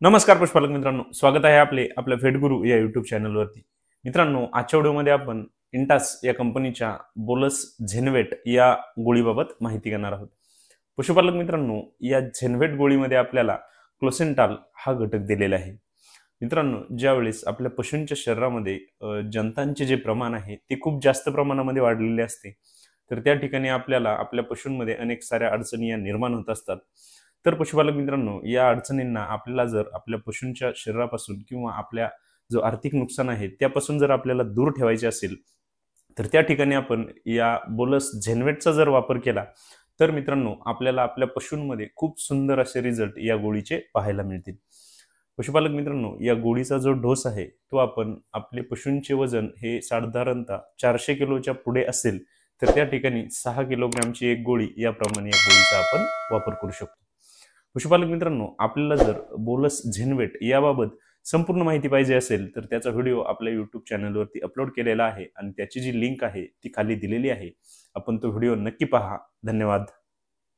नमस्कार पशुपालक मित्रांनो, स्वागत आहे आपल्या फेडगुरु या युट्यूब चॅनलवरती. मित्रांनो, आजच्या व्हिडिओमध्ये आपण इंटास या कंपनीच्या बोलस झेनवेट या गोळीबाबत माहिती घेणार आहोत. पशुपालक मित्रांनो, या झेनवेट गोळीमध्ये आपल्याला क्लोसेंटाल हा घटक दिलेला आहे. मित्रांनो, ज्यावेळेस आपल्या पशूंच्या शरीरामध्ये जंतांचे जे प्रमाण आहे ते खूप जास्त प्रमाणामध्ये वाढलेले असते, तर त्या ठिकाणी आपल्याला आपल्या पशूंमध्ये अनेक साऱ्या अडचणी या निर्माण होत असतात. तर पशुपालक मित्रांनो, या अडचणींना आपल्याला जर आपल्या पशूंच्या शरीरापासून किंवा आपल्या जो आर्थिक नुकसान आहे त्यापासून जर आपल्याला दूर ठेवायचे असेल, तर त्या ठिकाणी आपण या बोलस झेनवेटचा जर वापर केला तर मित्रांनो आपल्याला आपल्या पशूंमध्ये खूप सुंदर असे रिझल्ट या गोळीचे पाहायला मिळतील. पशुपालक मित्रांनो, या गोळीचा जो डोस आहे तो आपण आपले पशूंचे वजन हे साधारणतः 400 किलोच्या पुढे असेल तर त्या ठिकाणी 6 किलोग्रामची एक गोळी याप्रमाणे या गोळीचा आपण वापर करू शकतो. पशुपालक मित्रांनो, आपल्याला जर बोलस झेनवेट याबाबत संपूर्ण माहिती पाहिजे असेल तर त्याचा व्हिडिओ आपल्या यूट्यूब चॅनलवरती अपलोड केलेला आहे आणि त्याची जी लिंक आहे ती खाली दिलेली आहे. आपण तो व्हिडिओ नक्की पहा. धन्यवाद.